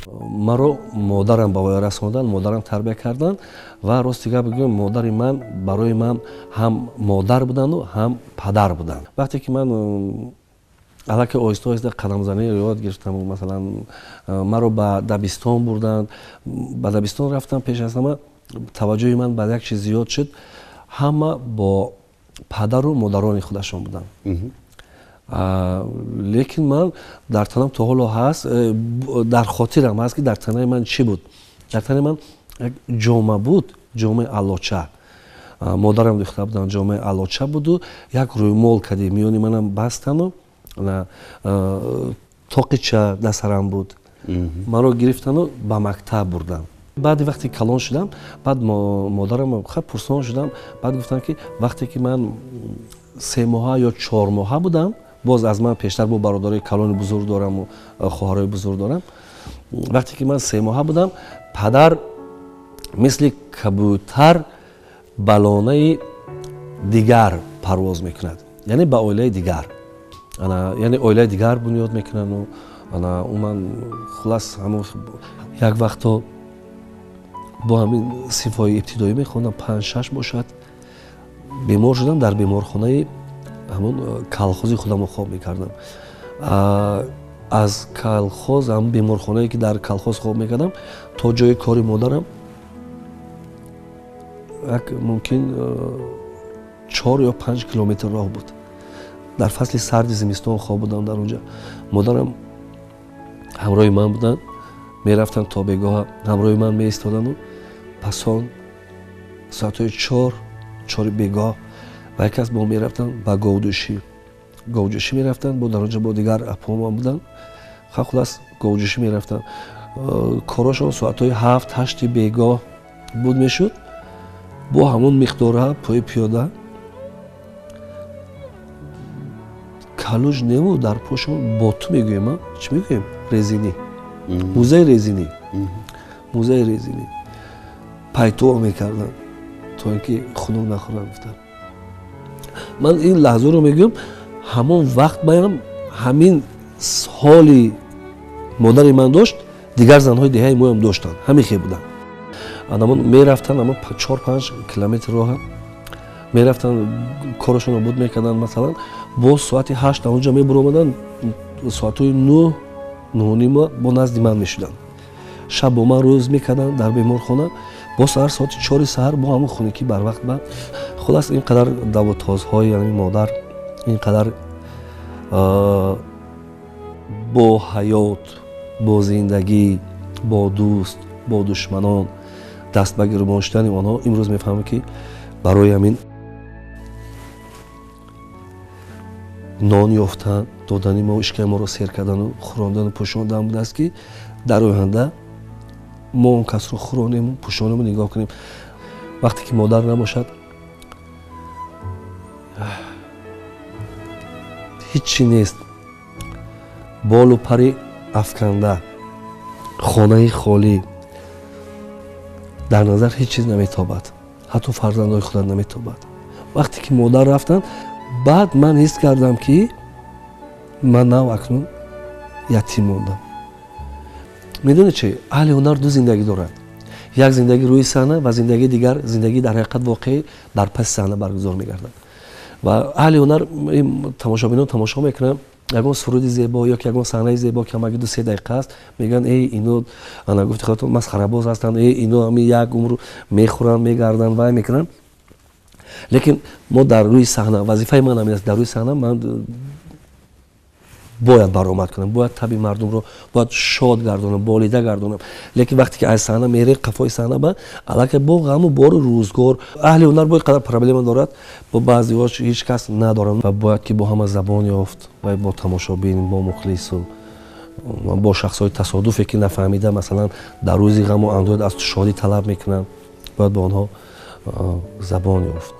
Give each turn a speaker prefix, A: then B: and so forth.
A: маро модарам ба воя расонидан, модарам тарбия кардан ва ростига бигӯям модари ман барои ман ҳам модар буданду ҳам падар буданд. Вақте ки ман аллакай оҳиста-оҳиста қадамзании ёд гирифтам, масалан маро ба дабистон бурданд. Ба дабистон рафтам, пеш аз ҳама таваҷҷӯҳи ман ба як чиз зиёд шуд. Ҳама бо падару модарони худашон буданд. Лекин ман дар танам то ҳоло ҳаст, дар хотирам ҳаст ки дар танаи ман чӣ буд. Дар танаи ман як ҷома буд, ҷомаи алоча. Модарам духта буданд, ҷомаи алоча буду, як рӯймол кади миёни манам бастану тоқича дасарам буд. Маро гирифтану ба мактаб бурданд. баъди вақте калон шудам, баъд модарам пурсон шудам, баъд гуфтанд ки вақте ки ман 3 моҳа ё 4 моҳа будам, боз аз ман пештар бо бародарои калони бузург дораму хоҳарои бузург дорам. Вақте ки ман 3 моҳа будам, падар мисли кабутар ба лонаи дигар парвоз мекунад, яъне ба оилаи дигар, яъне оилаи дигар бунёд мекунаду уман хулас як вақто бо ҳамин синфҳои ибтидоӣ мехондам, 5-6 бошад, бемор шудам, дар беморхонаи ҳамон калхози худамро хоб мекардам. Аз калхоз, ҳамон беморхонае ки дар калхоз хоб мекардам, то ҷои кори модарам як мумкин 4 ё 5 километр роҳ буд. Дар фасли сарди зимистон хоб будам дар онҷа. Модарам ҳамроҳи ман буданд, мерафтанд то бегоҳа, ҳамроҳи ман меистодану пасон соатҳои 4 бегоҳ ва як кас бо мерафтанд ба говҷӯшӣ мерафтанд, бо дар онҷа бо дигар апоман буданд. Хулас говҷӯшӣ мерафтанд. Корошон соатҳои 7-8 бегоҳ буд мешуд. Бо ҳамон миқдора пои пиёда калӯж нему дар пошон боту мегӯем, чӣ мегӯем? Резинӣ. Мӯзаи резинӣ пайтуо мекарданд то ин ки хунук нахӯрад. гуфтам ман ин лаҳзаро мегӯям, ҳамон вақт баям ҳамин ҳоли модари ман дошт, дигар занҳои деҳаи моям доштанд, ҳамихе буданд. Мерафтанд 4-5 километр роҳа мерафтанд, корашонро буд мекарданд. Масалан боз соати 8 онҷа мебуромаданд, соатҳои 9-9:30 бо назди ман мешуданд. Шаб бо ман рӯз мекарданд дар беморхона, бо саҳар соати 4 саҳар бо ҳамон хунукӣ барвақт. Хулас ин қадар давотозҳои модар, ин қадар бо ҳаёт, бо зиндагӣ, бо дӯст, бо душманон даст ба гирӯбон шудани онҳо имрӯз мефаҳмам ки барои ҳамин нон ёфтан, додани мо, ишкаи моро сер кардану хӯрондану пӯшондан будааст ки дар оянда мо он касро хӯронему, пӯшонему, нигоҳ кунем. Вақте ки модар набошад, ҳеҷ чӣ нест. болу пари афканда, хонаи холӣ, дар назар ҳеҷ чиз наметобад, ҳатто фарзандои худат наметобад. вақте ки модар рафтанд, баъд ман ҳис кардам ки ман нав акнун ятим мондам. медони чӣ? аҳли ҳунар ду зиндагӣ дорад. як зиндагӣ рӯи саҳна ва зиндагии дигар, зиндагии дар ҳақиқат воқеӣ дар паси саҳна баргузор мегардад. ва аҳли ҳунар тамошобинон тамошо мекунанд, ягон суруди зебо ё ки ягон саҳнаи зебо ки ҳамаги 2-3 дақиқа аст, мегӯянд ино гуфти худатон масхарабоз ҳастанд, ино як умр мехӯранд, мегарданд, вай мекунанд. лекин мо дар рӯи саҳна, вазифаи ман ҳамин аст, дар рӯи саҳна ман бояд баромад кунам, бояд таби мардумро бояд шод гардонам, болида гардонам. лекин вақте ки аз саҳна мере, қафои саҳна ба аллакай бо ғаму бору рӯзгор, аҳли ҳунар бо қадар проблема дорад, бо баъзиҳош ҳеҷ кас надорад. ва бояд ки бо ҳама забон ёфт, ва бо тамошобин, бо мухлису бо шахсҳои тасодуфе ки нафаҳмида масалан дар рӯзи ғаму андӯҳ аз шодӣ талаб мекунанд, бояд бо онҳо забон ёфт.